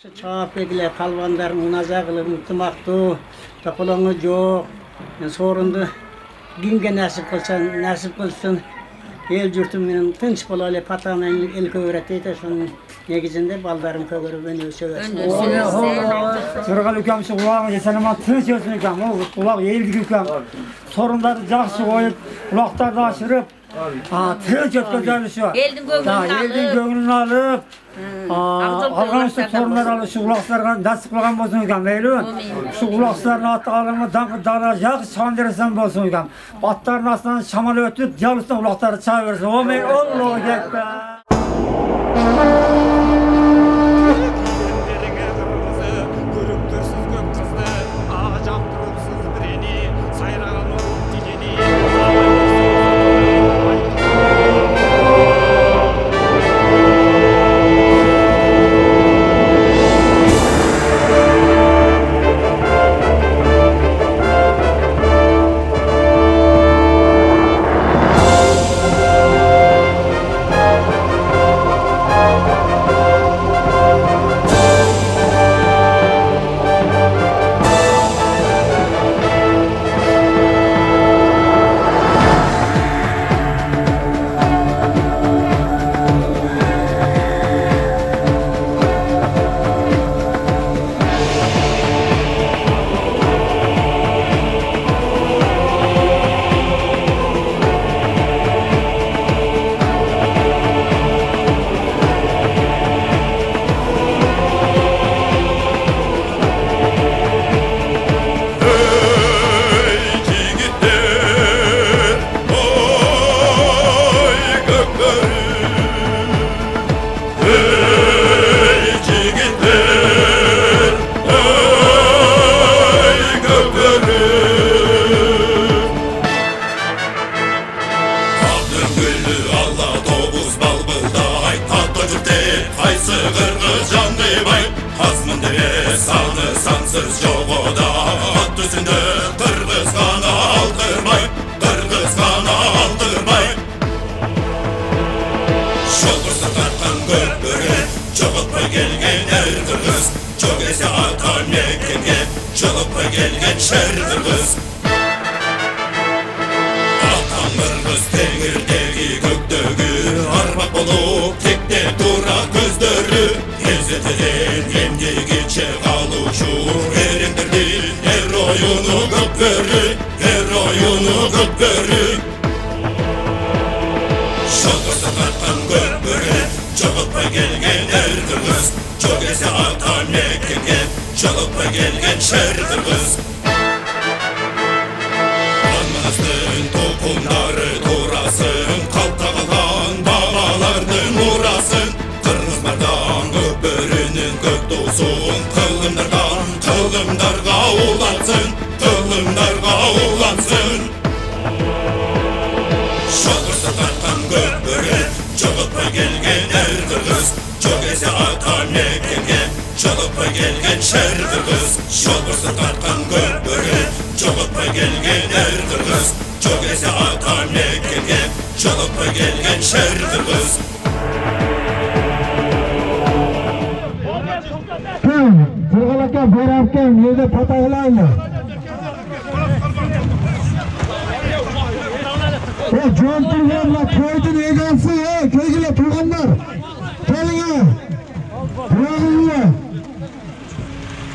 Çağap egile kalbanlar munaza kılıp mutmaktı, tapılanı yok. Sorundu, kimge nasip kılsın, el jurtum menen tınç bolale patamen el öğreteydi şunun negizinde baldarım kögörü beni söversin. Sırgal ükemsi ulağın yesenema tınç olsun ükem, ulağ eğildik ükem. Sorunları jakşı koyup, ulaqtarda aşırıp, tınç ötközerdi şu. Eldin göğününü alıp, algan şu sorunlar alıp, şu ulaqlarga dasip kılgan bolsun ükem, meylün. Şu ulaqlarını atı alımı dara jak şandırısan bolsun ükem. Atların aslan şamal ötüp, yalısından ulaqtarı çay versin. O meyl, Allah gekbe.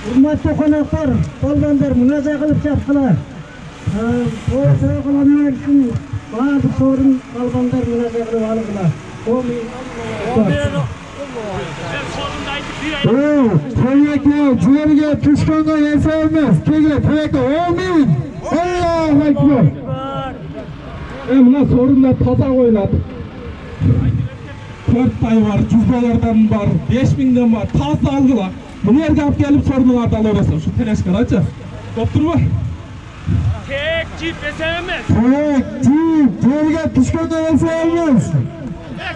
Hurmatli qonaqlar, balbanlar munoza qilib chaqdilar. To'g'ri qiladigan uchun ba'zi sorun balbanlar munoza qilib oldilar. To'yakni jiyaniga tushganga yasaymiz. Kelinglar, to'yakka amin. Allohu akbar. Mana sorunlar toza qo'yiladi. 4 tay var, cüzbelerden var, 5000'den var, tazı algılar. Bunu yerge alıp gelip sorunlardan alırsın. Şu teleşkar açı. Doktor var. Tek cip esemez. Tek cip, yerge pişkörde esemez.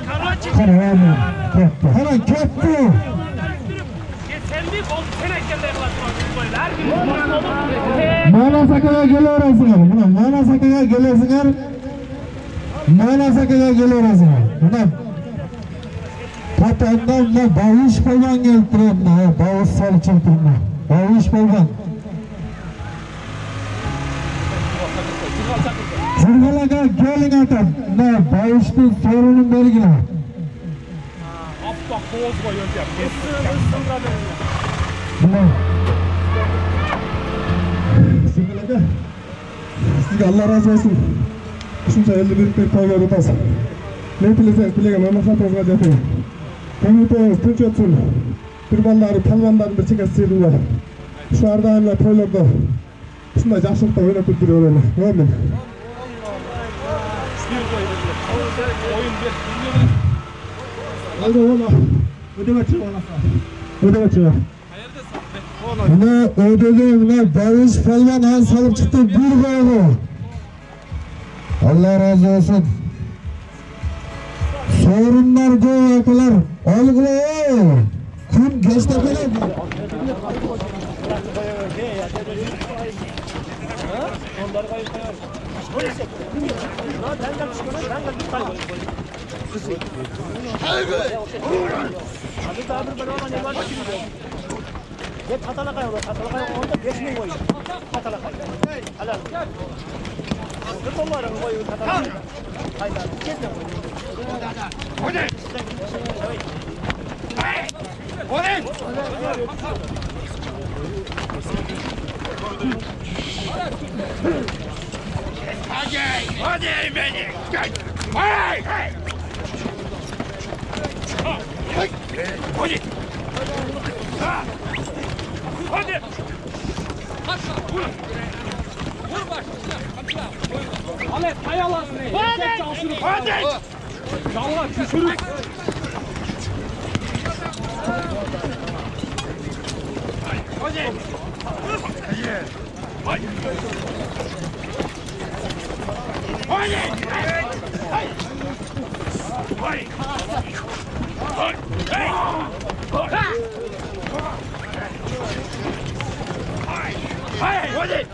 Karaçı. Hemen kepti. Yeterli bol teneklerle yaklaşmak. Manasaka'ya geliyorsunuz. Manasaka'ya geliyorsunuz. Patandan da bağış falan geldiren ne? Bağış salçıltırma. Bağış falan. Zırgalaga gelin atam. Ne? Bağışın sorunun belgili. Appak boğaz koyuyor ya. Zırgalaga. Sizge Allah razı olsun. Şunca 51 bir toy görüyoruz. Ne bileseniz bileğim ama satınızga yapayım. Komitemiz tinç ötsün. Bir balları, palvanların bir çekesi seyirdiler. Şu ardağımla toylarda şunday жақшылықта ойнап өттіріп ойлаймын. Amin. Haydi ola. Ödeme çık olasa. Ödeme çık. Ne ödedim ne barış palvan han salıp çıktı bir koydu. Allah razı olsun. Sorunlar koy yapılar. Algılayın. Kim geçte falan. Hadi beni. Hey! Hey! Hadi. Hadi. Vur. Vur baş. Ahmet kayalasın. Hadi. Hadi. Yallah küçülük. Hadi. Hadi.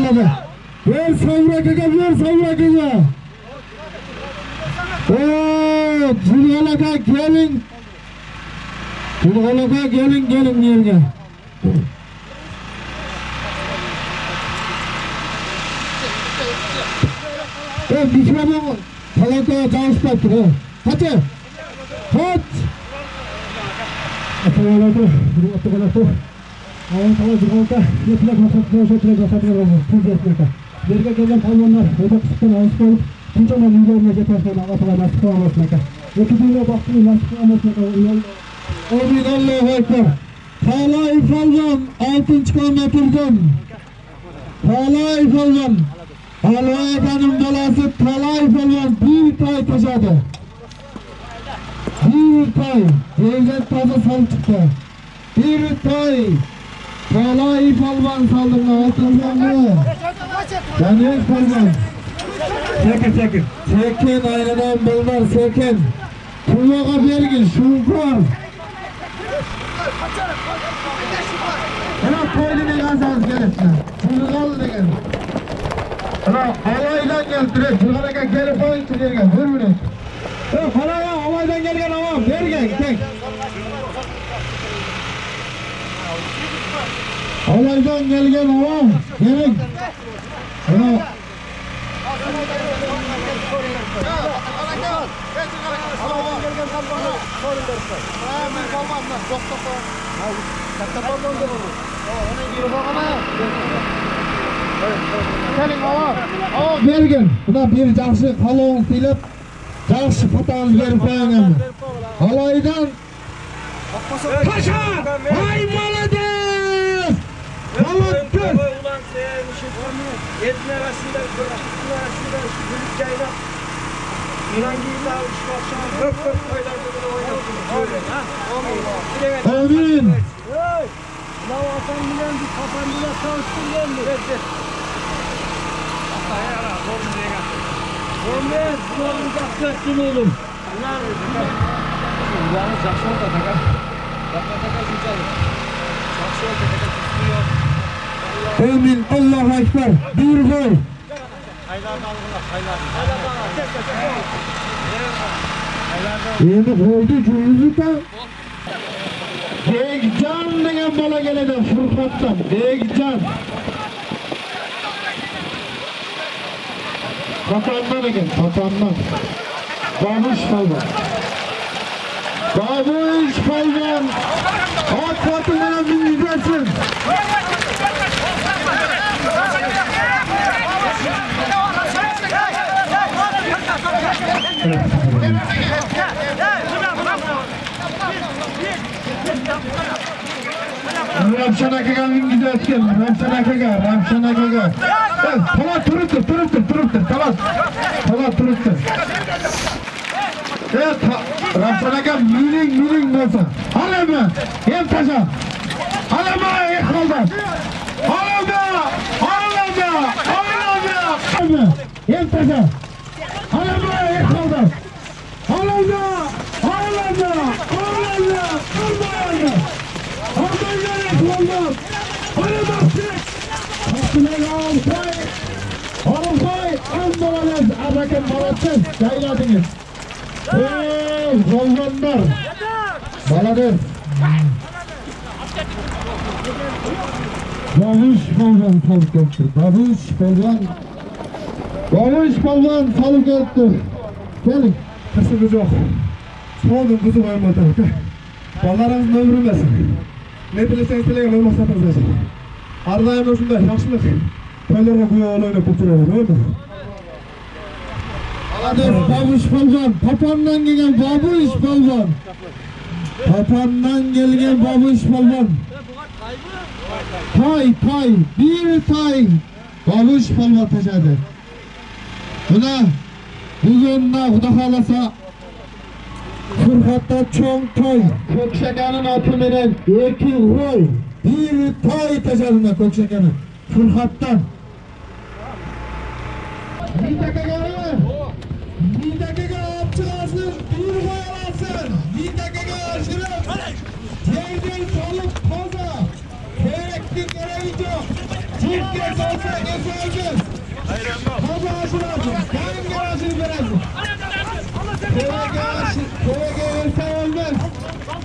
Allah. Ver savra kaka. Julg'alaga gelin yerga. Mikrofon talaka çalışmaktır. Hadi. Hadi. Yerga kelgan polvonlar o'ta qisqadan olib qo'yib, shunchalar uylarga yetkazgan Allohga nasib qilmasmaka. Ekibinga baxtli nasib qilmasmaka. Amin Allohu akbar. Talay polvon 6-kilometrdan. Talay polvon. Alvayganın balası Talay polvon bir tay taşadı. Bir tay. Devlet taşı sal çıktı. Bir tay. Talay polvon saldırdı. Altınlandı. Daniel polvon. Sekin aynadan bulvar sekin. Kulvağa bergin şunkur. Ana koydunu yazarız gelipsin. Şungal degen. Ana halaydan geldi. Şungalıga gelip koyun çilergen. Bir minut. Halaya halaydan gelgen ama bergen. Tek. Halaydan gelgen ama gerek. Ana bergen. Buna bir жақсы қалауын қилеп, жақсы фотоңыз беріп қойыңыз. Halaydan Paşa! Ay молодец! Молодец! Yedin arasında, kırkın arasında gülüp yayla İran gibi daha uçuk akşamı dört koylarda böyle oynatın. Amin! Ulan atan bilen bir kapandılar çalıştın geldi. Olmaz, kulağını kapsattın oğlum. Kulağını jakşı oldu taka. Taka zıcalı. Jakşı oldu taka tutuyor. Amin, Allahu Ekber. Bir koy. Endi koydu cüyüzü de. Bekcan degen bala geledi Furqat'tan. Bekcan. Kapandan eken, kapandan. Babuş kaldı. Babuş kaldı. At katılana bineceksin. Ramşan akaga gidayotgan. Ramşan akaga. Tamam turibdir. Tamam turibdir. Ramşan aka miling bo'lsa. Alama. Hem taşa. Alama iqoldan. Alama. Alındı. En taşa. Alındı. En kaldı. Alındı. Alındı. Alındı. Alındı. Alındı. Alındı. Olmay, anlamadınız, abakan balatın, yayladınız. Golvanlar, baladır. Babuş Balvan salıp göktür, Babuş Balvan salıp göktür. Gelin, kısımız yok. Soğudun kuzu koymadı. Ballarınızın ömrünmesin. Ne bileseniz dileyen olmasatınız yaşayın. Ardayım olsun da yaşlılık. Köylere bu yolu öyle kurtarıyor, değil mi? Hadi Babuş Balvan, Papan'dan gelen Babuş Balvan. Papan'dan gelen Babuş Balvan. Tay, bir tay. Babuş Balvan teşekkür. Buna bugün kuda kalasa Fırkatta çoğun tay. Kökşekanın atı menen iki roy. Bir tay teşekkür Kökşekanın. Fırkattan. Bir dakika çıkarsın, bir koyalasın. Bir dakika aşırıp, yerden salıp kaza. Gerekli gereği yok. Çiftke salsa geçeceğiz. Kaza aşırasın, benim garajını veresin. Gereke ölse ölmez.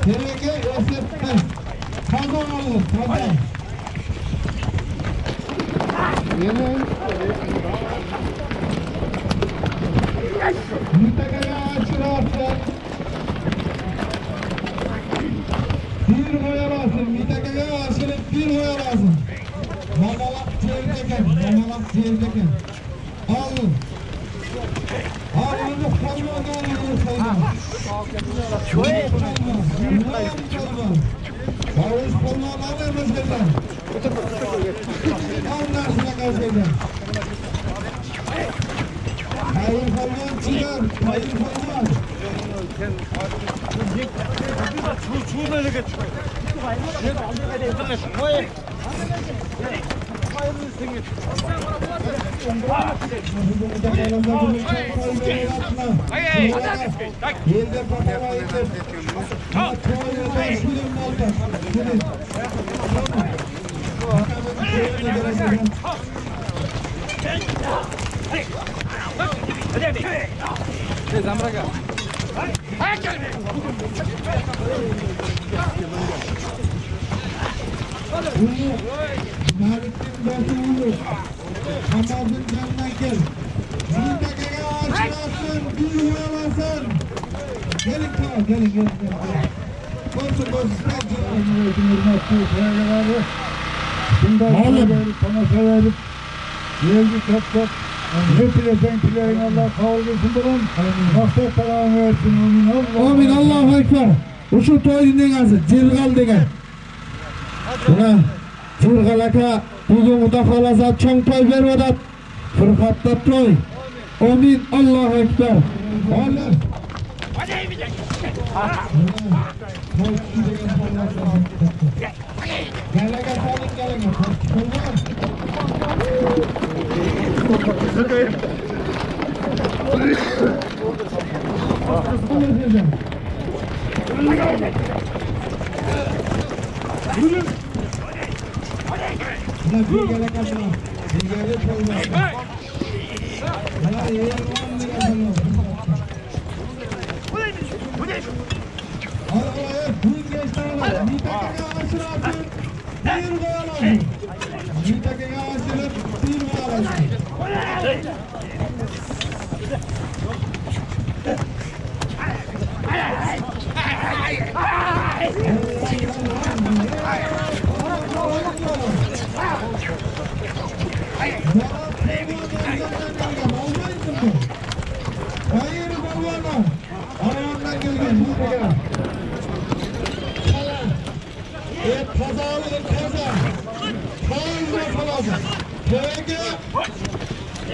Gereke ölsetmez. Kaza alır, kaza. Yemin. Mütekaya açırarsın. Bir koyarsın, mütekaya açılıp bir koyarsın. Mamalak cevdeken. Alın. Alınlık kalman alınlık kalman. Bavuş kalman alır mısın? Anlarsına karşıdan. Hayır kalman çıkar. Hayır kalman. Çuğuna geç. Malik'in basını olur. Hamaz'ın canına gel. Bir dakika açılasın, bir uyalasın. Gelin tamam, gelin. Konsun. Oğlum. Sana severim. Geldi çok. Hepilesen kileyin Allah kavul etsin durun. Maksat selam versin. Amin. Allahu Ekber. Uçu toy dinleyensin. Cirgal degen. Buna. Fırgalaka bugün udafalasa çoğun toy vermedat. Fırkatta toy. Amin. Allahu Ekber. Allah. Gelega salın gelega.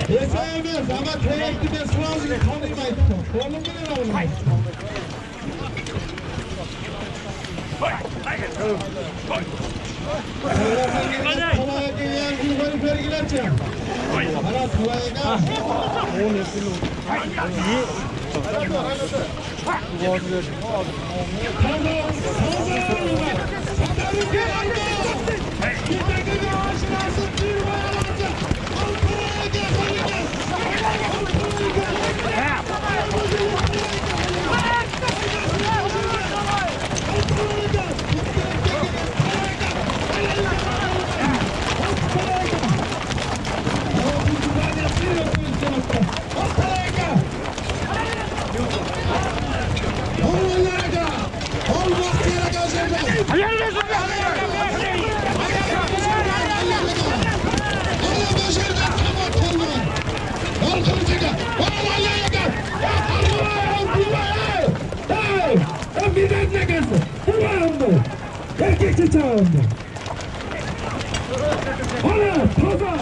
Yesemez ama terekli de sıvazını tanımaydı. Onu bilir olmaydı. Kolay gelen yukarı vergilerce. Erkekçe çağırdı. Hala taza.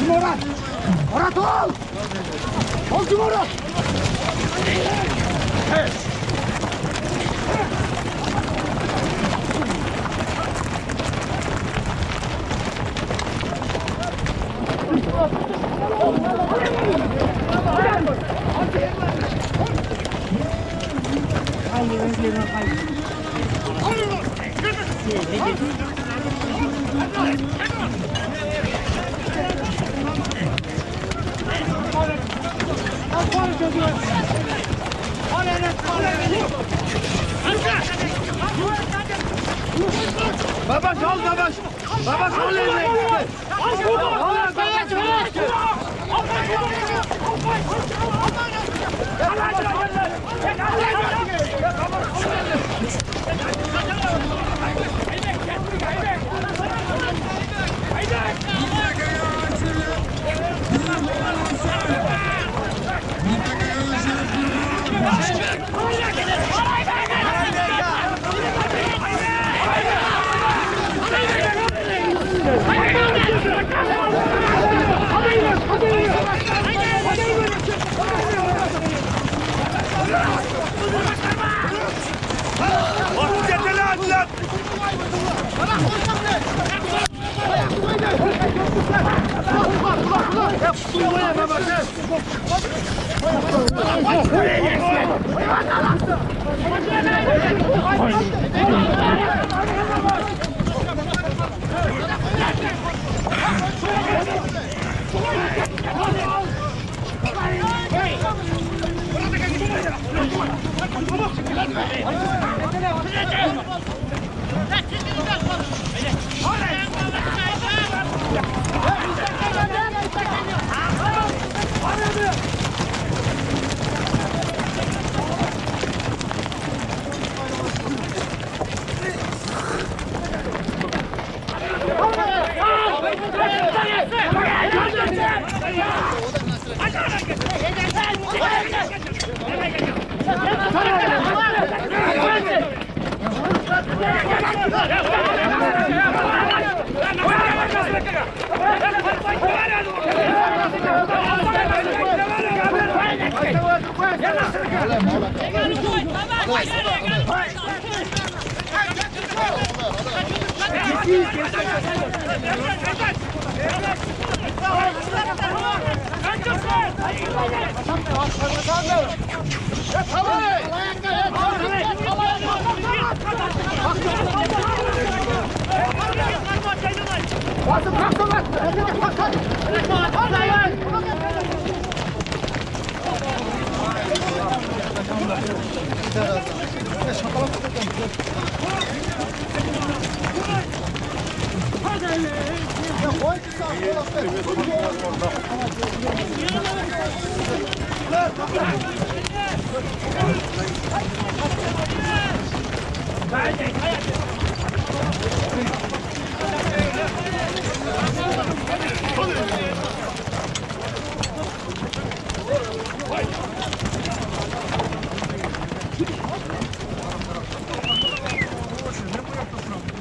Murat! Murat ol! Oldu Murat! Evet. Baba sol baba. Baba sol eline.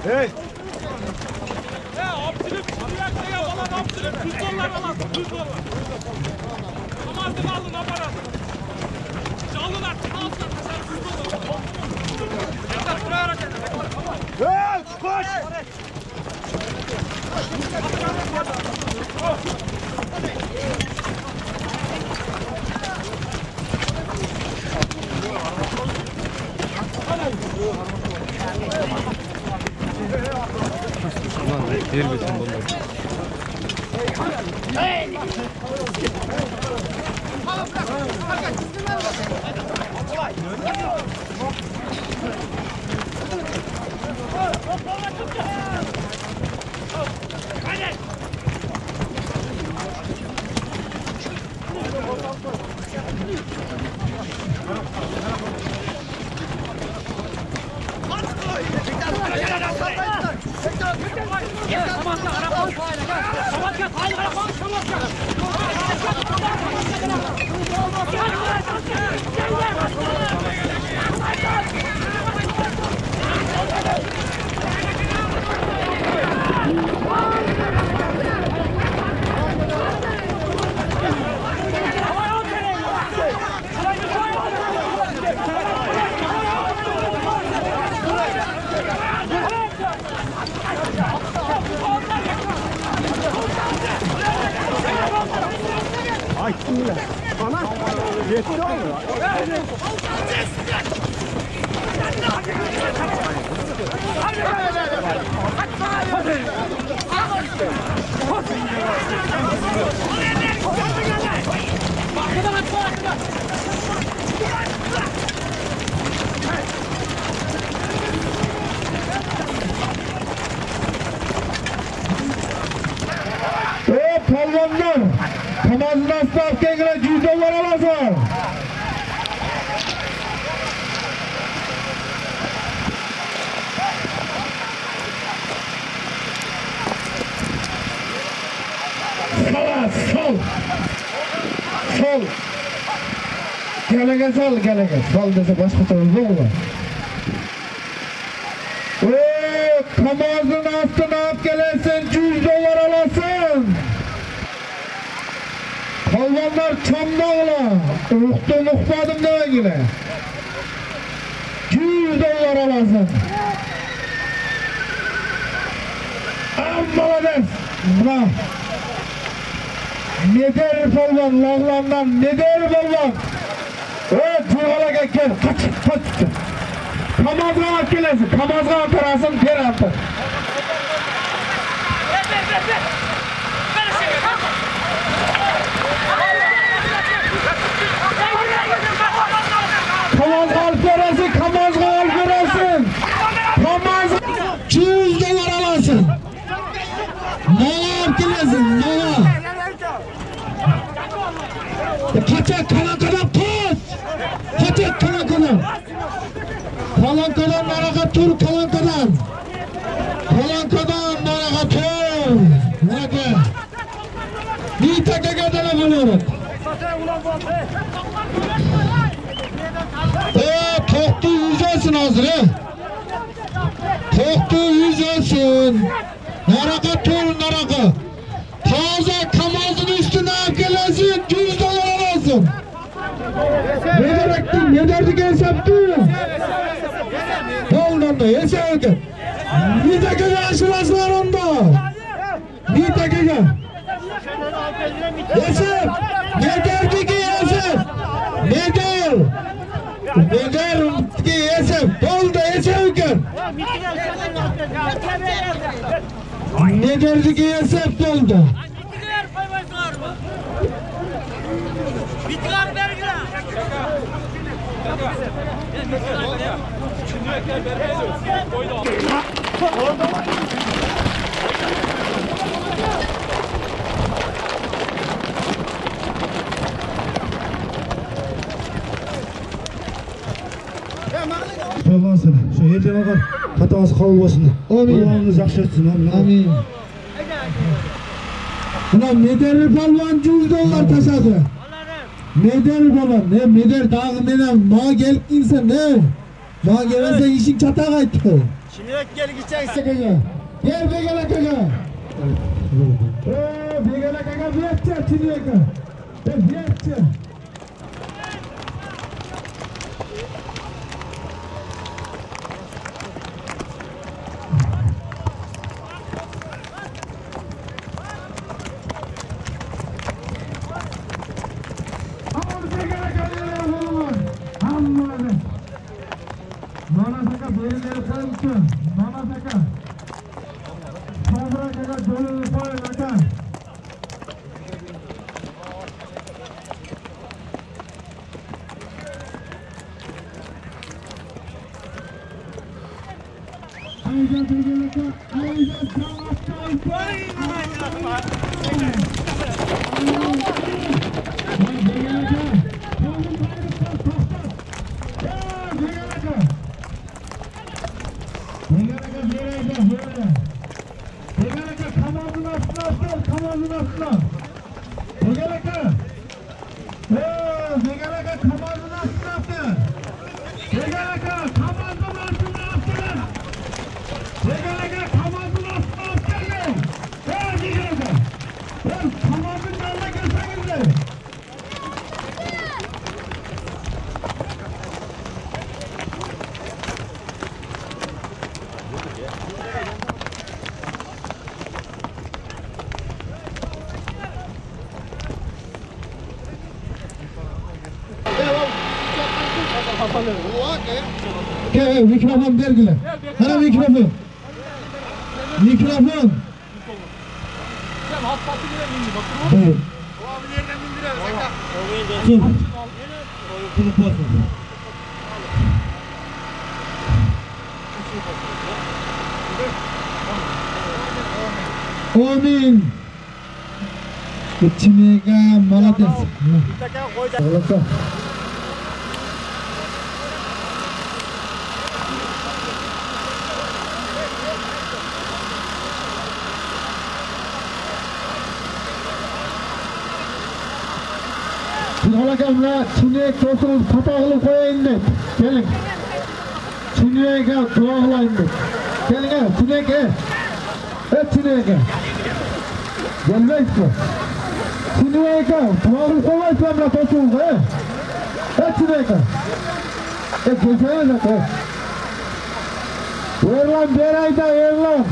Hey. Abdülük, Abdülük falan Abdülük, $100 alalım, $100. Namazını alın aparat. Çalın artık, alsın sen $100. Yeter, buraya hareket edin. Hey, koş! Yer besin bunlar. Palvanlar, Kamaz'dan startken göre $100 alasın. Sol. Gelege sol, gelege. Sol dese başka tarafı olur. Kamaz'ın astına at gelirsin, $100 alasın. Palvanlar çamdağla, uğuktum uğmadım da yine. $100 alasın. Malades. Buna. Ne der palvan, lağlandan ne der palvan. Turgala gel, kaç. Kamazga at gelirsin, Kamazga atarasın, per atır. Kamazga alıp veresin, Kamazga alıp veresin. Kamazga $100 alasın. Nala alıp gelirsin, nala. Kaçak kalankadan tut. Kaçak kalankadan. Kalankadan naraka tur kalankadan. Kalankadan naraka tur. Nerede? Bir tekegeden alıyorum. Toktu 100 olsun hazır he. Toktu 100 olsun. Naraka tur naraka. Taze Kamaz'ın üstüne gelesin $100 alasın. Ne derektin? Ne derdik hesaptı? Ondan da hesap. Bir dakika aşırası var onda. Bir dakika. Hesap. Ne derdi ki hesap? Ne der? Ne der ki hesap? Oldu hesap gel. Ne derdi ki hesap oldu? Bitkiler vergiler. Palvansın. Şu yerden bakar. Katavası kabul olsun. Amin. Allah'ınız yakşı etsin. Amin. Ulan ne der palvan $100 taşadı. Ne der palvan? Ne der dağı ne der? Bana gelip insan ne? Bana gelirse işin çatağa kayıttı. Şimdi gel gideceksin. Gel Begala Kaka. Begala Kaka biyatça Çiniyaka. Biyatça. Mikrofon vergiler. Hara mikrofon. Mikrofon. Sen hattı bile bindi bakın. Evet. O abi yerden bindirer Saka. Dur. Bunu bozma. Amin. Çinega молодец. Молодца. Halakamla Çin'e tosunuz patağını koyayım dedi. Gelin. Çin'e gel, duağlayın dedi. Gelin gel, Çin'e gel. Çin'e gel. Gelmeyiz mi? Çin'e gel, duağını koyayım ben tosunuz. Çin'e gel. Gelsene de. Ver lan, bir ayda ver lan.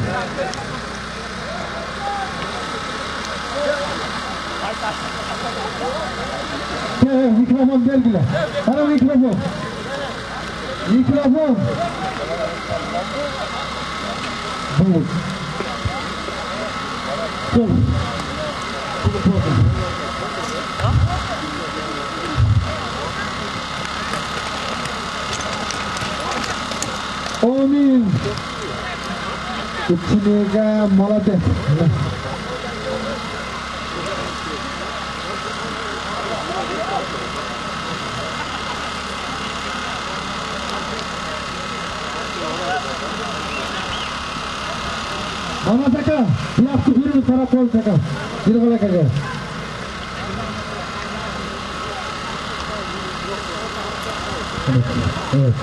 Mikrofon vergiler. Hara mikrofon. Mikrofon. Buyur. Dur. Amin. Çinega молодец. Mama Saka, bir hafta bir karakol Saka. Bir kola Saka. Evet.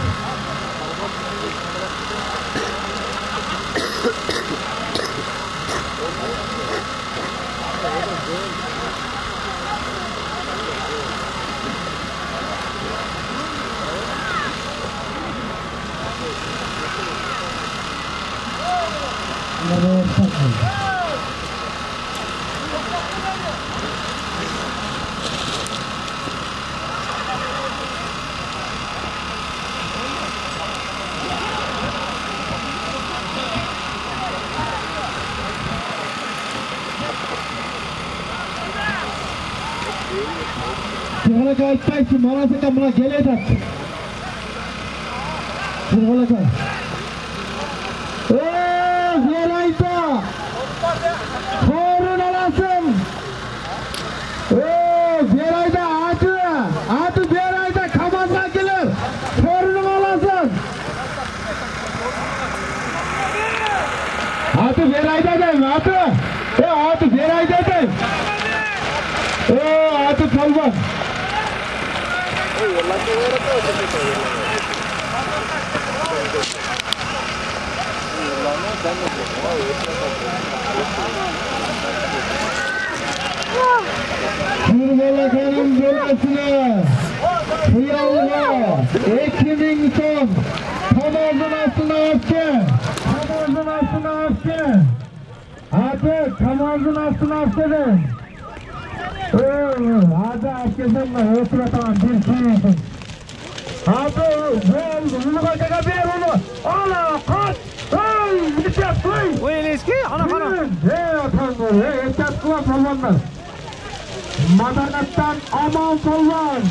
Sırgalaga aytmaysiz, Mama Saka buna geledi. Sırgalaga. Yerayda. Korun alasın. Yerayda atı Yerayda kamazla gelir. Korunum alasın. Atı Yerayda deyim, atı. Atı Yerayda deyim. Atı kalmaz. Kurbalakanın bölgesine Kıyalga 2000 ton tamazın altına attı. Tamazın altına attı. Hadi tamazın altına attı. Hadi herkesin de otur atalım bir şey yapın. Hadi bunu kaçaka bir onu. Ala kaç. Hey bir yapmayın. O eski ana kana. Hey atanlar. Hey etkatlar zamanlar. Madanattan aman kollan.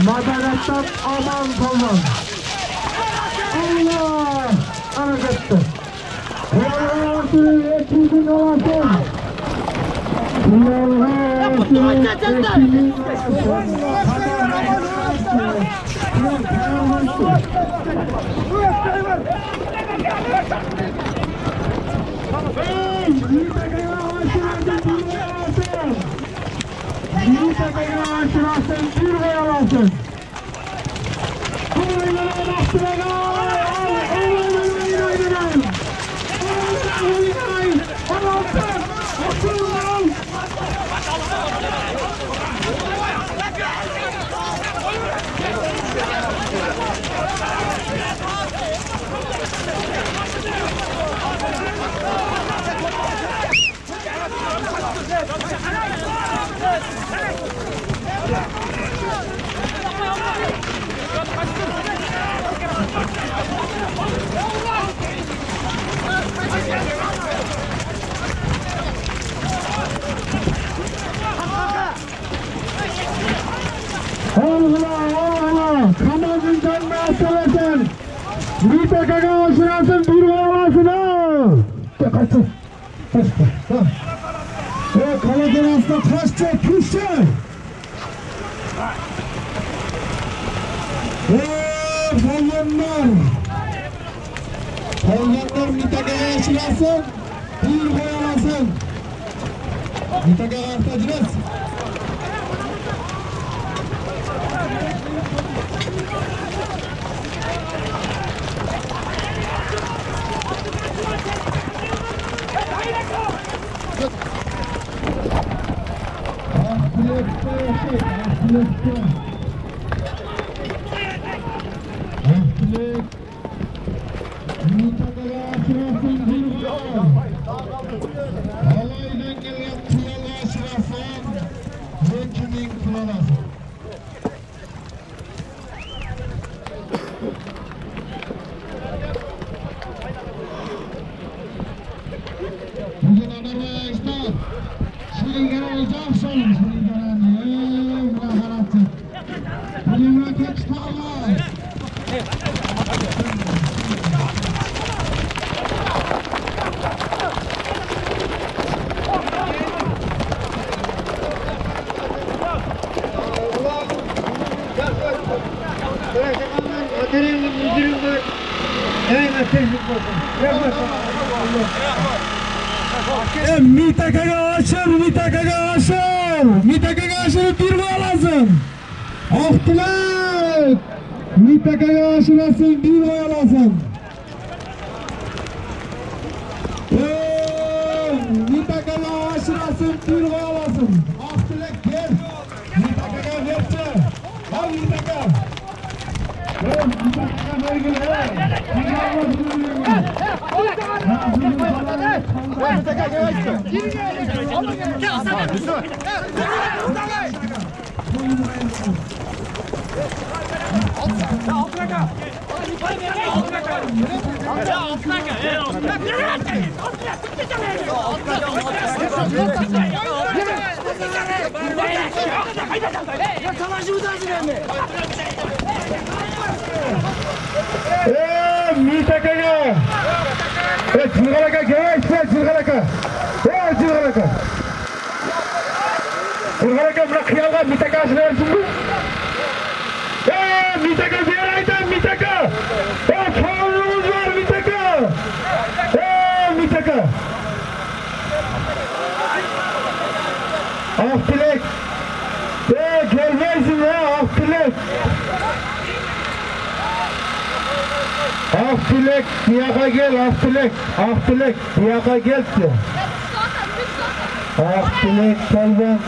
Madanattan aman kollan. Allah! Ana gitti. Allah'ın ekibin olasın. Allah'ın ekibin olasın. Allah! Kamazın canına asılasın! Bir tekrar aşırasın, bir olasın ha! Kaçın! Kaçın! Kamazın asla kaçtı, kuştu! Polyanlar! Polyanlar bir tekrar aşırasın, bir olasın! Bir tekrar asacağız! Mitakaga aşırı bir olasın. Ahtilak. Mitakaga aşırasın bir olasın. Mitakaga aşırasın bir olasın. Ahtilak gel. Mitakaga verse. Al Mitakaga. Mitakaga vergin he. Mitakaga. Çılgalaka gel, çılgalaka. Çılgalaka. Çılgalaka bırak kıyalga Mitakaga şınarsın mı? Mitakaga bir aydan Mitakaga. Kanunumuz var Mitakaga. Mitakaga. Ahtilek. Gelmezsin ya Ahtilek. Akbilek, diyaga gel, Akbilek. Akbilek, diyaga geldi. Akbilek, kalban.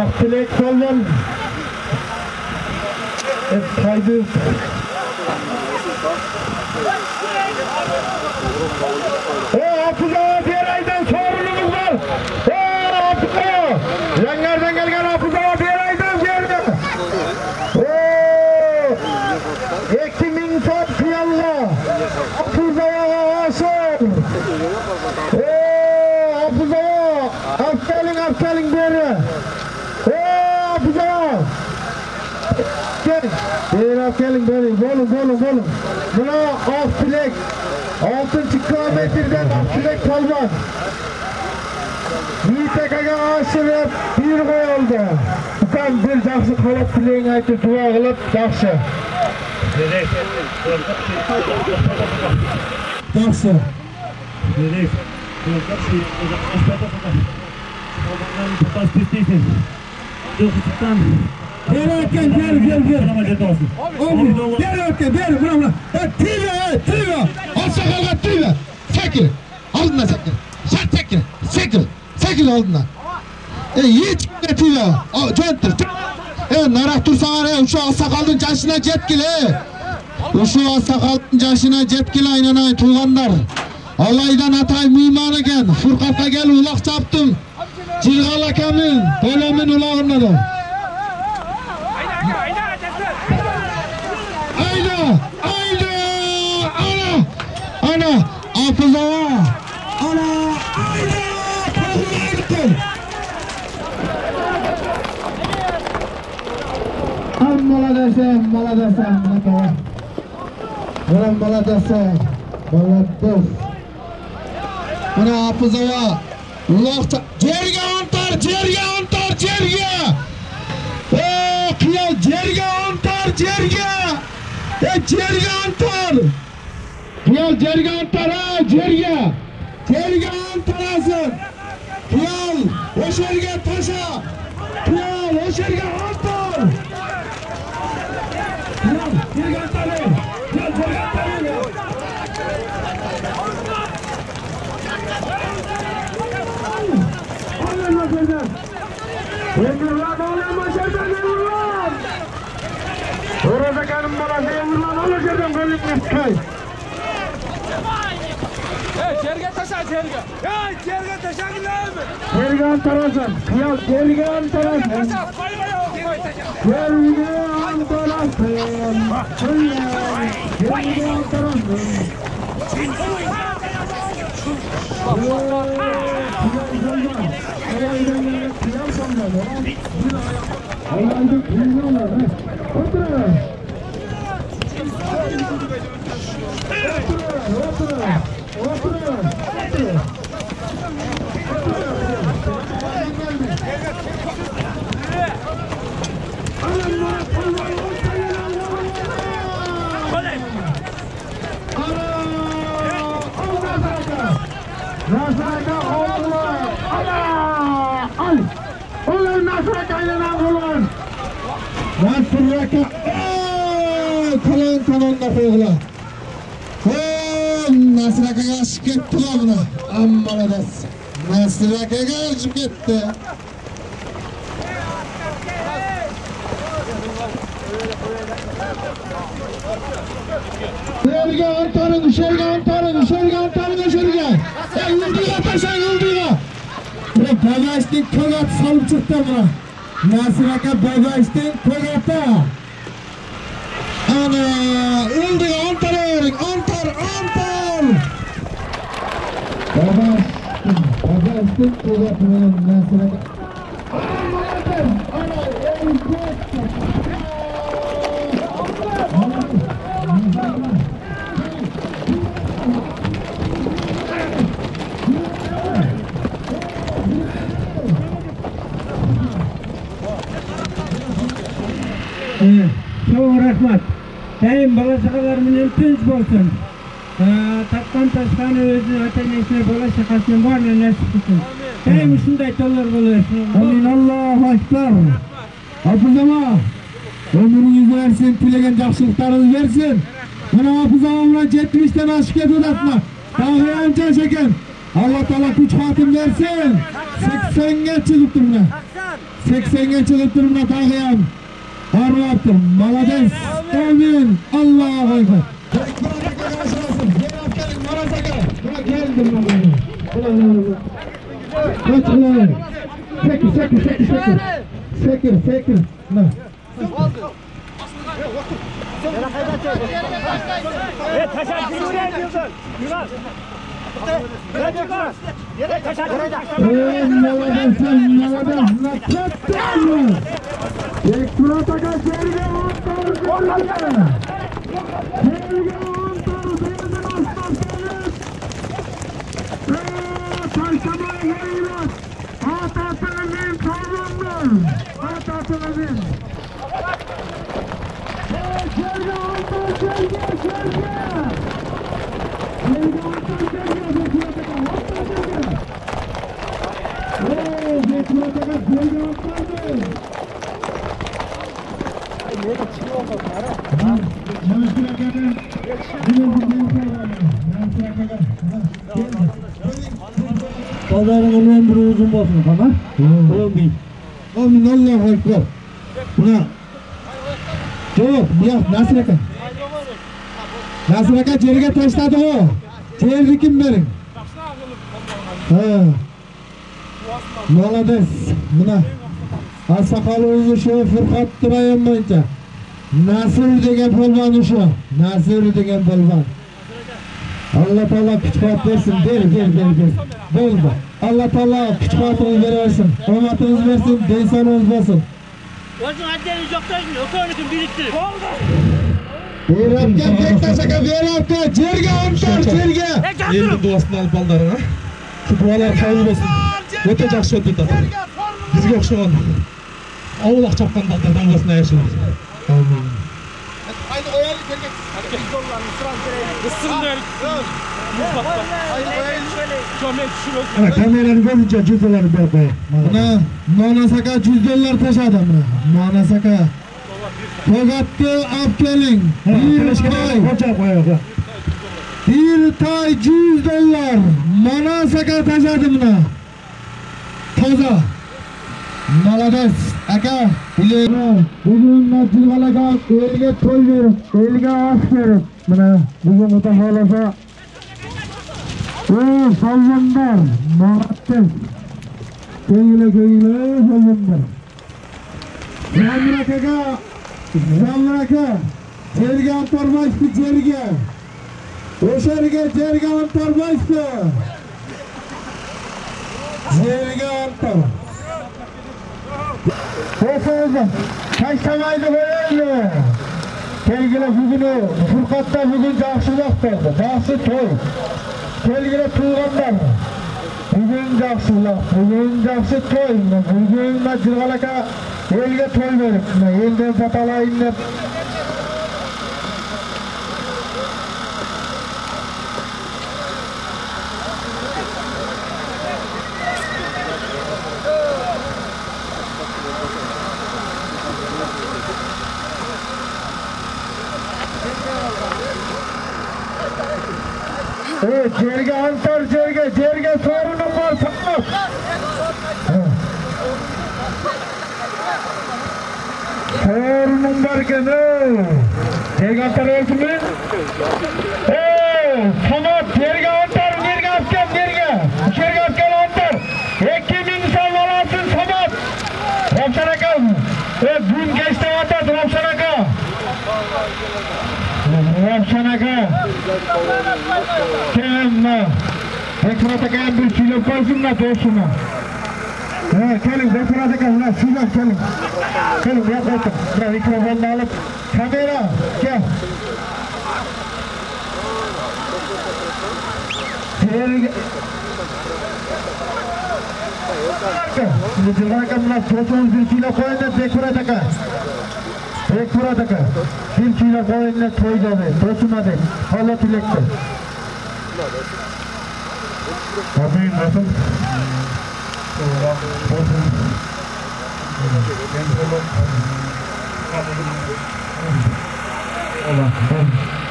Akbilek, kalban. Kaydı. Hafıza diğer aydan sorunumuz var. Hafıza. Yangardan gelgen hafıza diğer aydan geldi. 2000 ton piyalla. Hafıza'ya aşır. Hafıza'ya. Askerling beri. Hafıza. Askerling beri. Bolun. Buna Akbilek. 6. kilometreden Akbilek kalban. Yiğitekaga aşırıp bir koyuldu. Bukan bir жақсы қалап тілеğin aytı dua kılıp жақсы. Жақсы. Derken gel. Derken buna. Tüve. Aşağıya tüve. Çekil. Aldın çekil. Sen çekil aldın. Hiç tüve. Döndür. Narak dursan şu sakalın yaşına jetkil. Şu sakalın yaşına jetkil aynanay tuğanlar. Alaydan atay muyman eken. Furkat'a gel ulak çaptım. Cilgal akamın. Dölemin ulağında da. Ana hafıza ana Молодец. Buna hafıza ulakta cerge antar kıyal cerge antar Kıyal cerge antara cerge antarasın. Kıyal o şerge taşa. Kıyal o şerge antar. Kıyal cerge antarı. Kıyal cerge antarı. Alın başarıdan. Alın başarıdan. Orada kanım balası yavrulan olacağım gönlüm kay. Cerge taşa cerge. Cerge taşa gidelim. Cerge antarasın. Kıyal cerge antarasın. Cerge antarasın. Cerge antarasın. Nasırakaga aşık etti buna. Ammalades. Nasırakaga aşık etti. Şerge antarın. Yıldığa taşan yıldığa. Bagajdan kogat salıp çıktı buna. Nasıraka bagajdan kogata. Ana, yıldığa antarın. Bagajdan kogat buna nasıraka. Çok rahmat. Sayın balasakalarımın tinç olsun. Tapkan taşkanı özü atenesine bola şakasının var ne nasip kılsın. Hem şunday tollar buluyorsun. Amin Allahu Ekber. Hafız ama ömrünüzü versin, tilegen жақсылықтарыңыз versin. Bana hafız amamla 70'ten aşık edin atma. Dağıyan can şeker. Allah Teala güç hatim versin. 80'e çıkıp durma. 80'e çıkıp durma dağıyan. Harvaptır. Malades. Amin. Allahu Ekber. Sekir. Pazarın ömrü uzun olsun bana. Amin Allahu Ekber. Buna Yok, Nasır Aka. Nasır Aka yerge taşladı o. Yerdi kim verin? Malades. Buna Asakalı uzun şu Fırkat Tırayan boyunca Nasır degen polvan şu. Nasır degen polvan. Allah Teala küçük hat versin. Gel. Boldu. Allah Teala küçük hatınız versin. Omatınız versin. Deysanınız versin. Özün adeniz yoktaşın, ökönükün biriktirip. Verapken Bektaşaka verapken, jerge ontar, jerge. Elin duasını alıp baldarına. Şu dualar kabul olsun. Öte жақсы өтіп жатыр. Бізге ұқсаған аулақ чапқан балдардан болсын аяшылар. Амин. Kameranı görünce $100 ver. Buna Manasaka $100 taşıdı buna. Manasaka. Togat'ı af gelin. Bir tay $100. Manasaka taşıdı buna. Taza. Malades. Aka. Bugün Nazilvala'ga elge toy verip, elge af verip. Bugün mutafalasa. Sallanlar. Marattes. Köyle sallanlar. Zamraka. Cerge antarmaştı cerge. Oşerge cerge antarmaştı. Cerge antar. Hoşçakalın. Taşlamaydı böyle. Kelgile bugünü, Fırkat'ta bugün жақсылық oldu. Жақсы toy. Kelgile tuğanlar. Bugün жақсы toy. Bugün Nazilvala'ga elge toy verip, elden satalayın dep. Cerge antar cerge sorunum var sanma. Sorunum varken cerge antar olsun mu? Sanat cerge antar cerge asken antar. 2000 insan valarsın sanat. Ramşanaka. Gün geçti antar Ramşanaka. Ramşanaka. Kelma. Bekrataka bir kilo koysun da dostuna. Gelin Bekrataka buna şuradan gelin. Gelin ya dostum. Buna mikrofonla alıp kamera gel. Nazilvala'ga buna 91 kilo koyun da Bekrataka. Bir kilo koyunla toy dedi, tosuna dedi, hala tilekti. Tabii nasıl?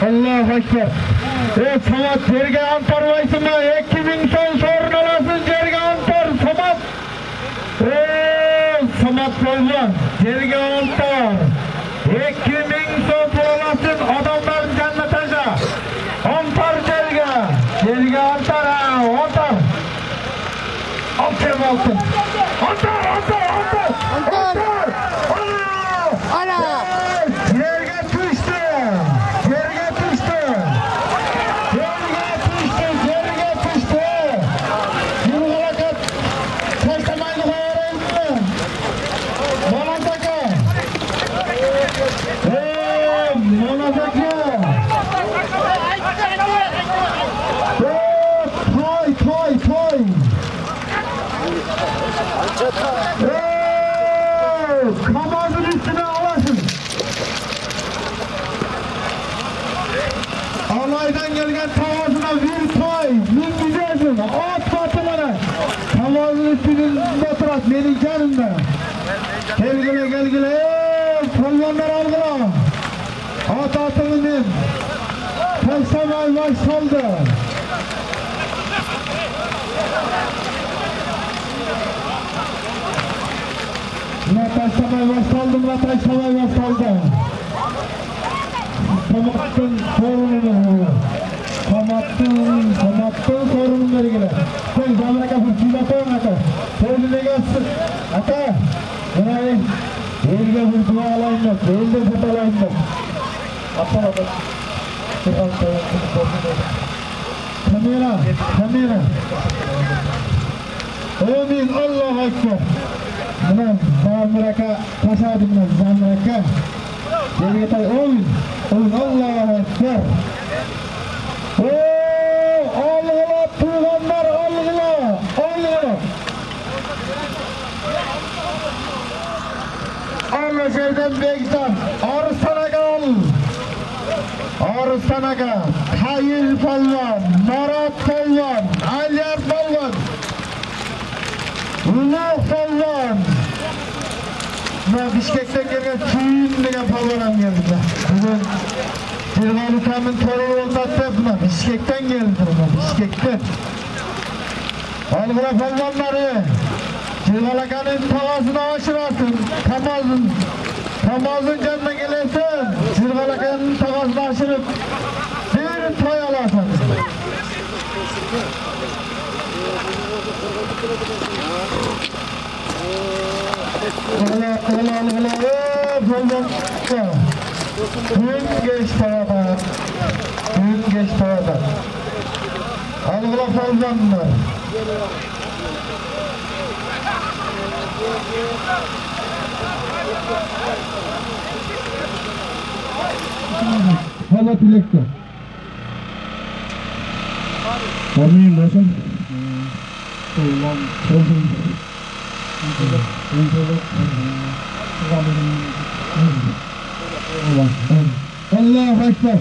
Allah Ekber. Samat Cerge Antar vaysınma 2000 son sorun alasın Cerge Antar Samat. Samat Bolvan Cerge Antar 2000 son alasın adamların cennetece. Antar Cerge. Cerge Antar ha Antar. Aferin altın. Antar Antar Antar. Antar. Ana. Yerge düştü. Yerge düştü. Yerge düştü. Yerge düştü. Yürü halakat. Taşlamayın öğrendim. Monazaka. Monazaka. Toy. Kamazın üstüne alasın. Alaydan gelgen tavasına bir toy. Bir güzelsin. At batımına. Kamazın üstünde oturat. Benim canımda. Gelgile. Polvanlar algıla. At atını bin. Taşlamay baş saldı. Taşlamay başlandı. Samat'ın sorununu. Samat'ın sorunları gele. Sen zamana kapı çiğdatın ata. Sorununa gelsin. Ata. Bunayı. Elge bir dua alayım da. Elde foto alayım da. Ata. Kamera. Amin. Allah Ekber. Bundan zamraka taşadımdan zamraka. Yergetay oyun. Allahu Ekber. Algıla tuğanlar algıla. Allah şeyden bektan. Arıstanaga. Hayil Palvan. Marat Palvan. Alyar Palvan. Uluq Palvan. Bishkekdan kelgan Kuyun degan palvonam keldi. Bugun Jirg'ali Kamin to'rov o'rtatdi. Buni Bishkekdan keldi. Bishkekdan. Alg'ira palvonlari Jirg'ali akaning tog'asini oshirasin. Kamozin janna kelasin. Jirg'ali akaning tog'asini oshirib bir to'y olasin. Gün geç tavada. Algıla fazlanlar. Hala tilekte. Amin olsun. Allah Ekber.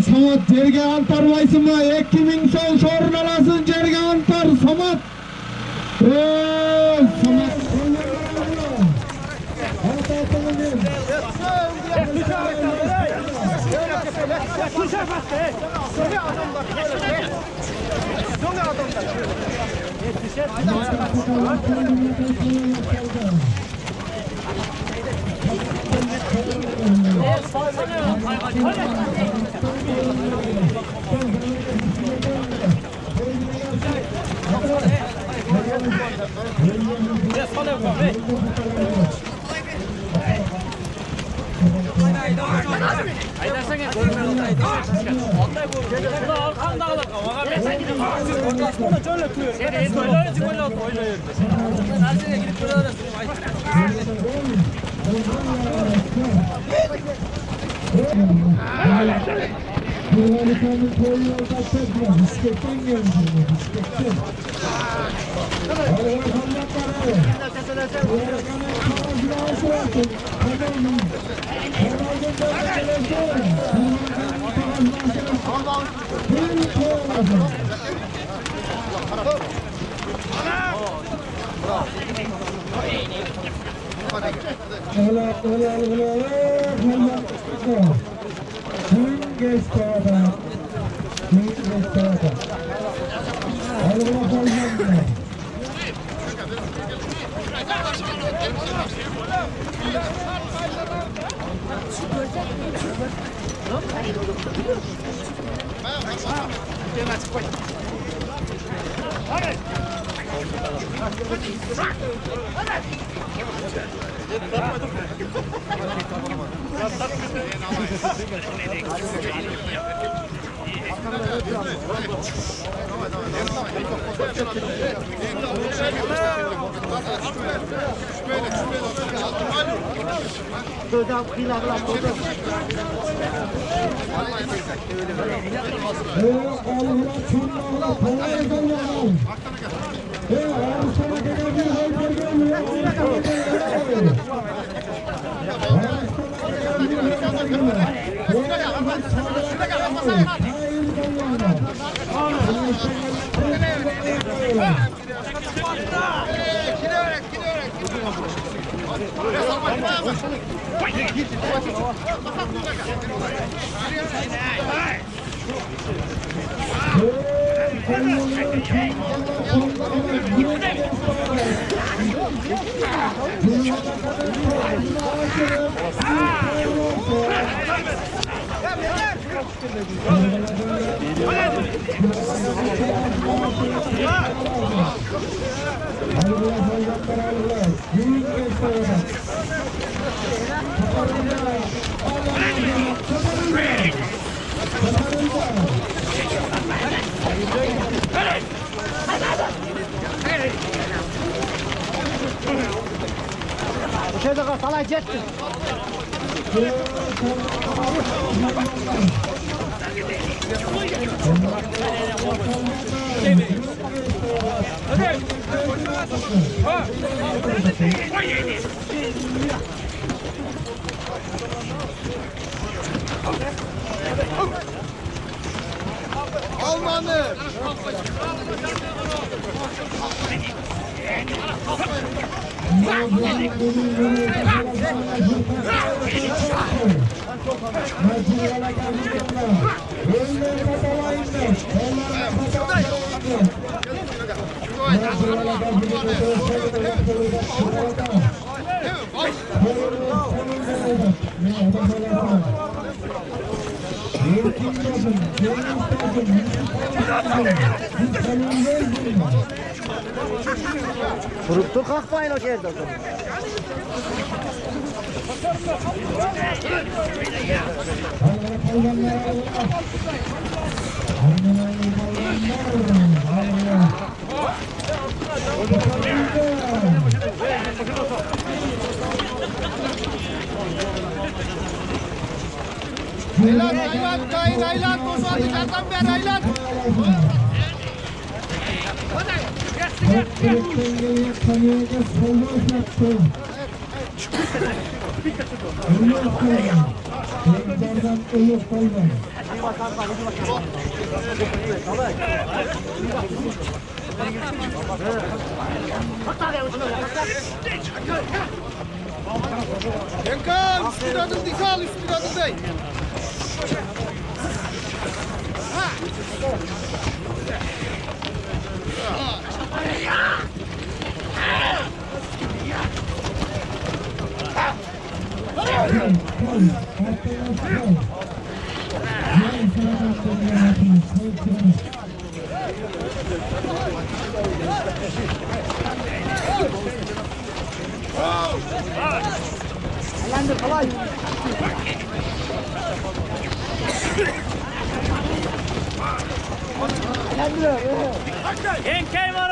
Samat Cerge Antar vaysınma 2000 son sorun alasın Cerge Antar Samat. Samat. Grupta kalkmayın o şeyde. Aylan, tozu dışarıdan ver Aylan. Yenkan, üstüne adım dikal, üstüne adım dey. Yenkey var.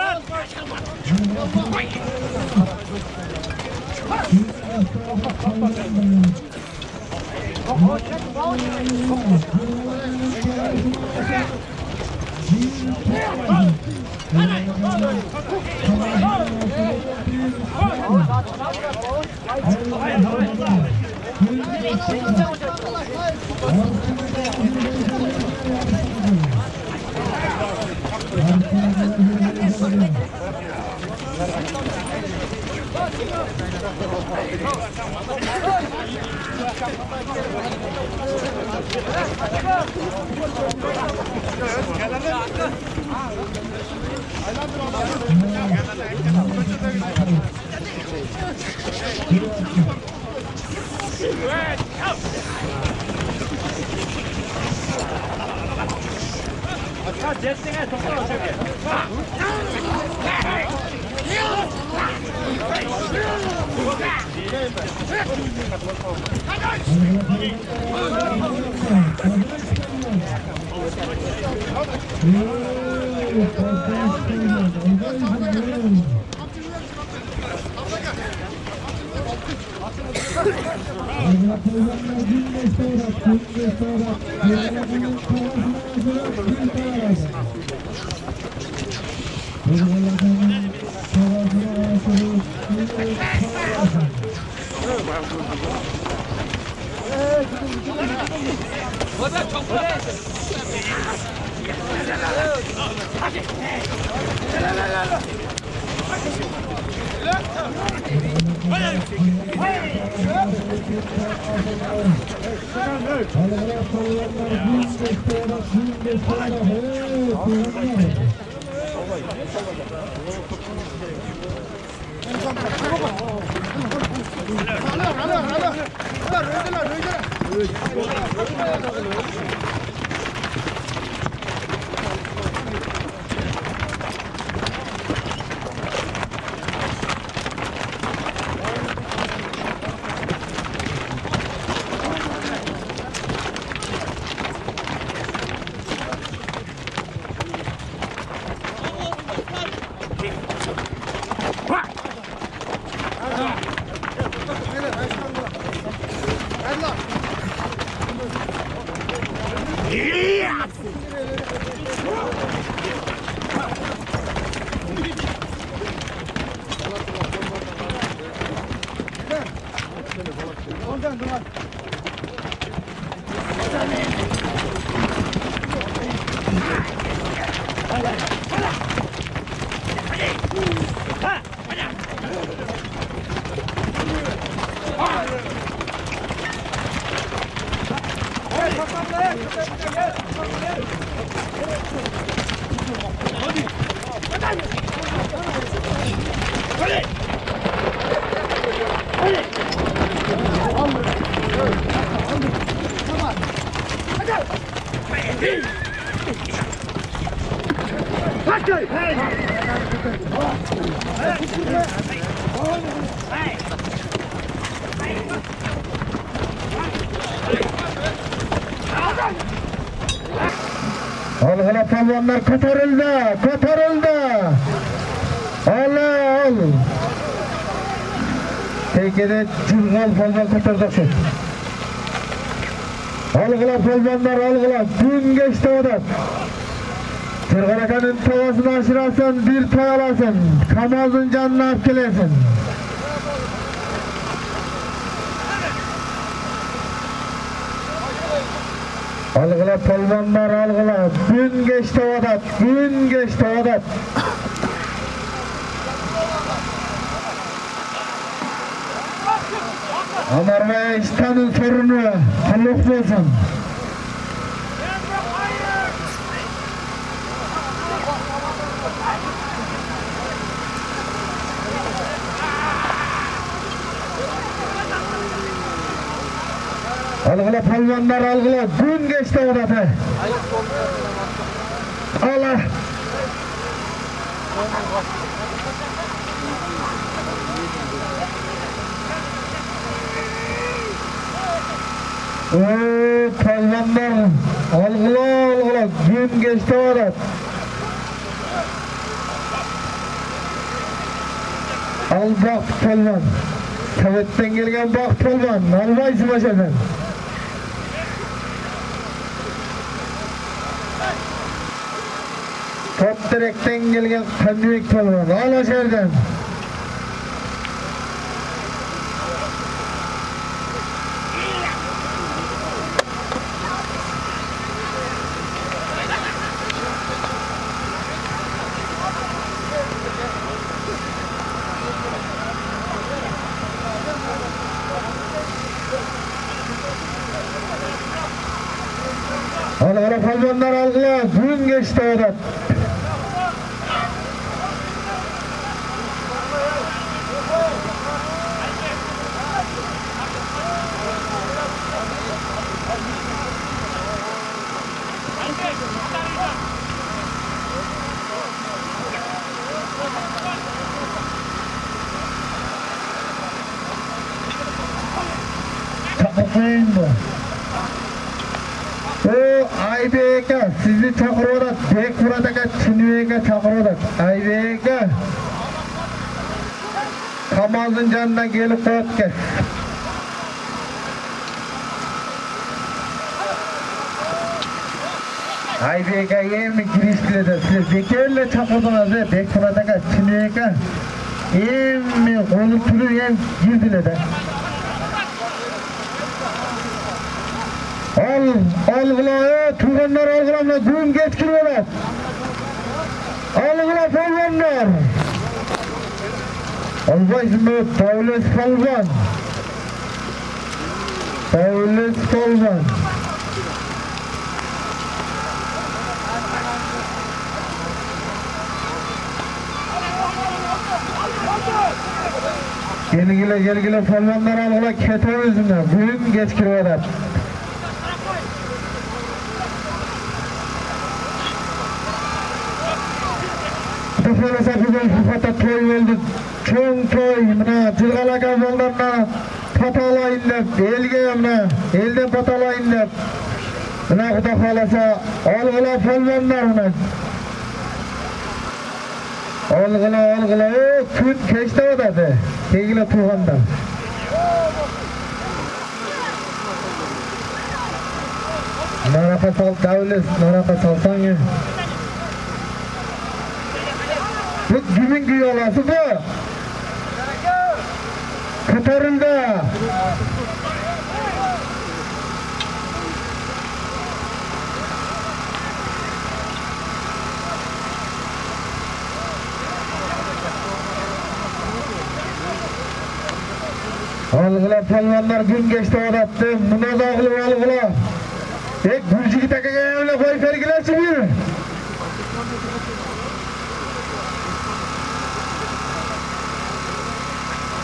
Algıla palvanlar kotarıldı, kotarıldı. Al. Tekede cürgal palvan kotardık şu. Algıla palvanlar, algıla. Gün geçti odan. Tırgarakanın tavasını aşırasın, bir tay alasın. Kamazın canını apkelesin. Algıla polvanlar, algıla. Gün geçti odat, gün geçti odat. Amarmaya İstan'ın sorunu halluk olsun. Algıla polvanlar, algıla. Gün geçti odatı. Allah. Polvanlar, algıla. Gün geçti odat. Al bak polvan. Sovet'ten gelgen bak polvan. Almayısın aşağıdan. Top direkten gelgen Pendivik polvan. Al aşağıdan. Algıla palvanlar algıla. Gün geçti odat. Takayındı. O Aybek'e sizi çakırıyorlar. Bekburadaki Çinüye'ye çakırıyorlar. Aybek'e Kamaz'ın canına gelip koyup gel. Aybek'e yemi giriştiler. Siz Bekir'le çakırdınız. Bekburadaki Çinüye'ye yemi kolu türü yem girdiler de. Algıla, tuğanlar algılamla gün geçkiriyorlar. Algıla palvanlar. Albaysın bu Davlet palvan. Davlet palvan. Gelgile palvanlar algıla kete özüne. Gün geçkiriyorlar. Tufalasa bugün Fıfat'a toy oldu. Çoğun toy. Mına Cırgalaka yollarına patalayın dep. Elge yamına. Elden patalayın dep. Mına kuda falasa algıla palvanlar mına. Algıla. Gün keçti odadı. Kegile tuğanda. Naraka sal davles. Naraka salsan ya. Bu kimin güyolası bu? Katarında. Algıla palvanlar gün geçti odattı. Buna da algıla. Gülcüki takıya evle koy fergilersi bir.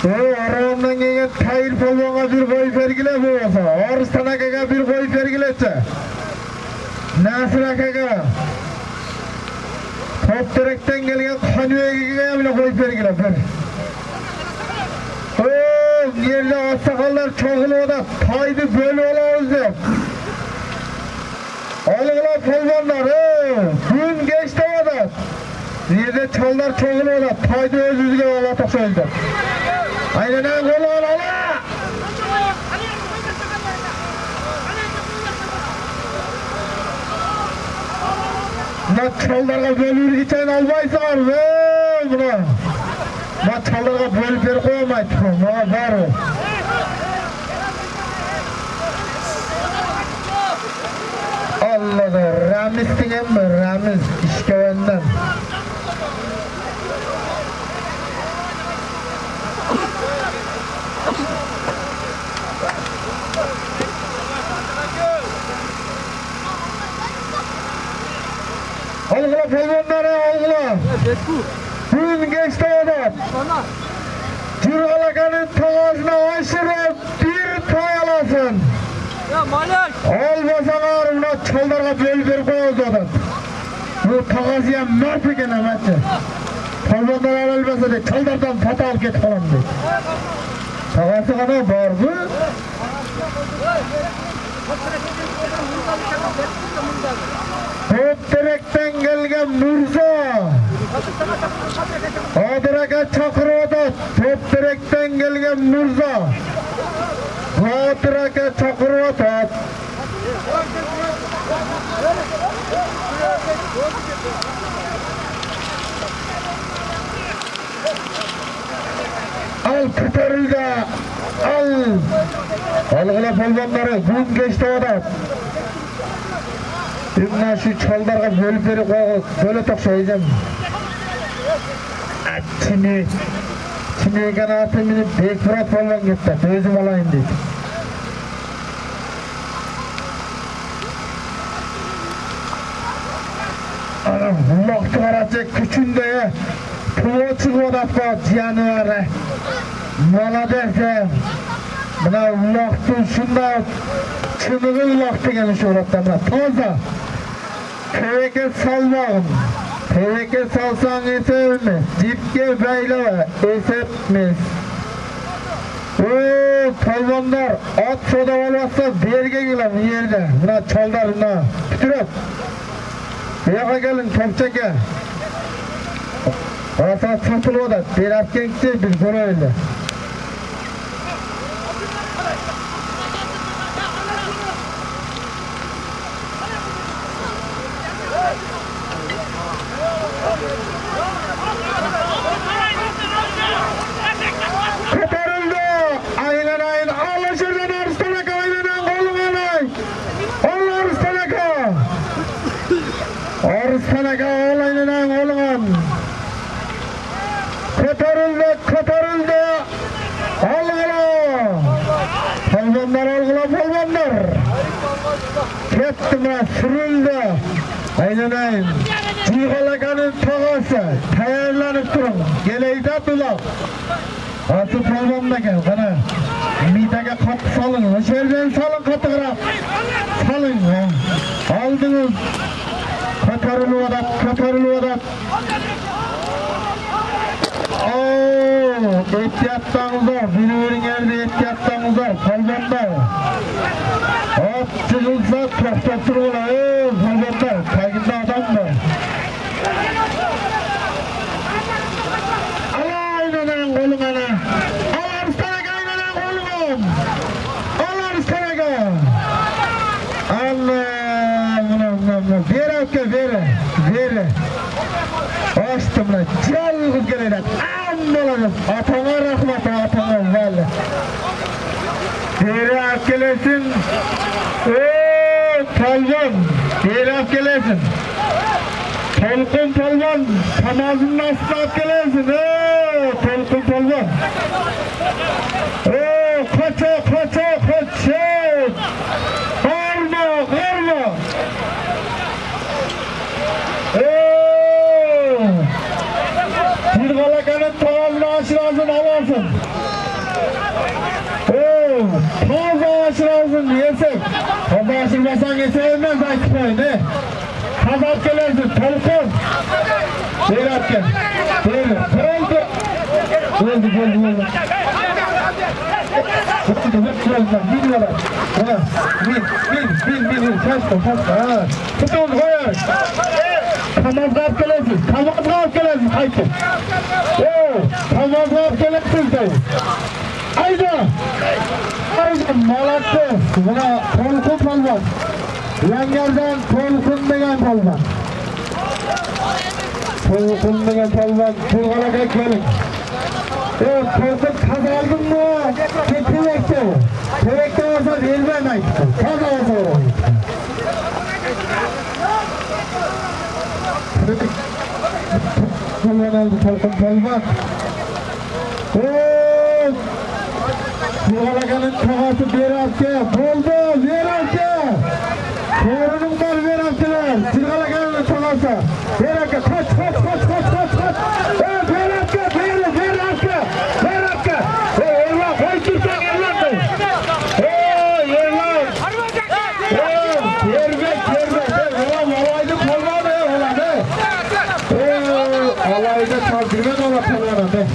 Aramdan gelen Tayir polvona bir koy vergile bu olsa, Arslan Aka'ya bir koy vergiletse, Nasır Aka'ya, Topterek'ten gelen Hanüye'ye bile koy vergile. Yerli aksakallar çoğulu da Taydı böyle olamaz diye. Algıla polvanlar, gün geçti o da. Yerde çallar çoğulu da Taydı öz yüzüge Allah'ta söyledi. Aynen öyle ola. Buna çallarga bölür geçen almaysan buna. Buna çallarga bölüp ver koyamaydı. Buna var o. Allah'ım Ramiz diyeyim mi? Ramiz işkevenden. Algıla polvanları algıla. Gün geçti adam. Cırgalakanın tavasına aşırı bir tay alasın. Almasan ağrımına çaldarga bölüp koyuz adam. Bu tavasıya mert eken emetçi. Polvanlar alılmasa de çaldardan pata al get falan de. Tavası kadar var mı? Topterek'ten gelgen Murza. Adıraka Çakırı'da Topterek'ten gelgen Murza. Adıraka Çakırı'da. Al kurtarıldı. Al. Algıla polvanları gün geçti adam. Ümna şu çaldarga bölüp verip böyle tokşayacağım. Çin'e kanatı minip Bekmurat polvan gitti. Özüm alayım dedi. Allah çıkaracak küçünde pulu çıkıvatma ciyanı mala derse buna Allah'tın şunda çınığı Allah degen şu uğratta buna toza teveke salmağım teveke salsan esevimiz dipke beyleme esepmiz ooo kalvanlar at soda olmazsa berge gelem yerde buna çaldar buna tütürüp Buyağa gelin Topçak'a. Orası satılıyor da bir afkenkte bir göre öyle. Koparıldı. Aynen aynen. Allah şuradan Arslanaka aynen kolum alay. Allah Arslanaka. Arslanaka aynen kolum. Koparıldı. Algıla. Palvanlar algıla palvanlar. Kettima sürüldü. Aynen. Cihalakanın tağası. Tayarlanıp durun. Geleyde bulak. Atı palvanla gel bana. Midege kapı salın. Şerden salın katıgırak. Salın. Aldınız. Koparılı adat. Ehtiyattan uzak, biri yerde ehtiyattan uzak, palvanlar. At çıkılsa traktör ola, palvanlar, kaygında adam var. Allah aynanan kolum ana. Allah Arıstanaka aynanan kolum. Allah Arıstanaka. Allah. Ver. Açtım lan, çalgız geleler. Ammalarız, atana rahmet, atana valla. Beri akelesin. Palvan, beri akelesin. Tolkun palvan, tamazın nasıl akelesin. Tolkun palvan. Kaça. Karma. Bir galakanın tağazını aşırasın alarsın. Taza aşırasın yesek. Taza aşırmasan yeseğilmez ayıkmayın he. Kazap gelersin tolkun. Berat gel. Geldi. Gidiyorlar. Bin. Kaçma. Tutun koyar. Tamazgap gelesin. Haydi. Tamazgap gelesin de. Haydi. Malattı. Buna tolkun palvan. Yangardan tolkun degen palvan. Turgalaka gelin. Tolkun kaza aldın mı? Tevekte olsa vermem ayıptı. Kaza olsa orayı. Palvan aldı tolkun palvan. Turgalakanın tağası Berat'ke. Boldu Berat'ke. Torunum var Berat'keler. Turgalakanın tağası. Berat'ke kaç. Berat'ke. Eyvah koytursan yerlandı. Yerlan. Yermek. Alaydı palvanı olanı. Alaydı tazirmen ola palvanı.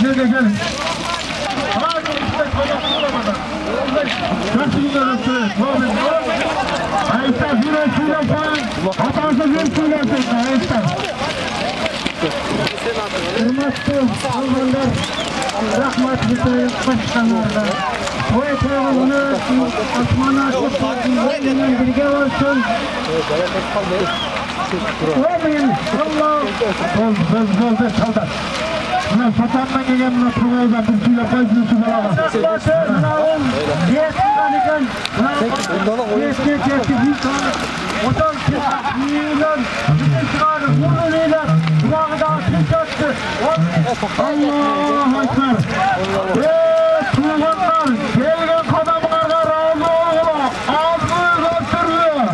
Gelin. Gelin. Hadi işte konuşulamadan. Nasıl gidiyorsun? Ayşe Züreysi'yle falan. Hatansa Züreysi'yle falan. Ayşe. Hürmetli Almanlar. Rahmet bize başkanlarına. toy toyğunuz asman aşıp bizimle birge olsun. Amin. Allah. Söz çaldan. Ulan satandan gelen buna turgaydan biz suyla koysun su falan. Sağın. Yetkiliken. Yetkili odan çıkan. Bütün çıkan. Vuruluyla. Kulağıdan çıkattı. Allahu Ekber. Tuğanlar gelgen kadamlarga razı olun. Ağzını götürüyor.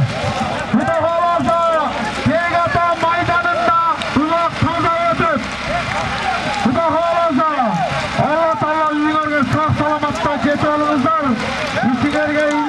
Kuda havaza. Tegata meydanında kulak taza ötüp. Kuda havaza. Allah-u Teala yüzünlerge sağ salamatta ketolunuzlar. Üstülerge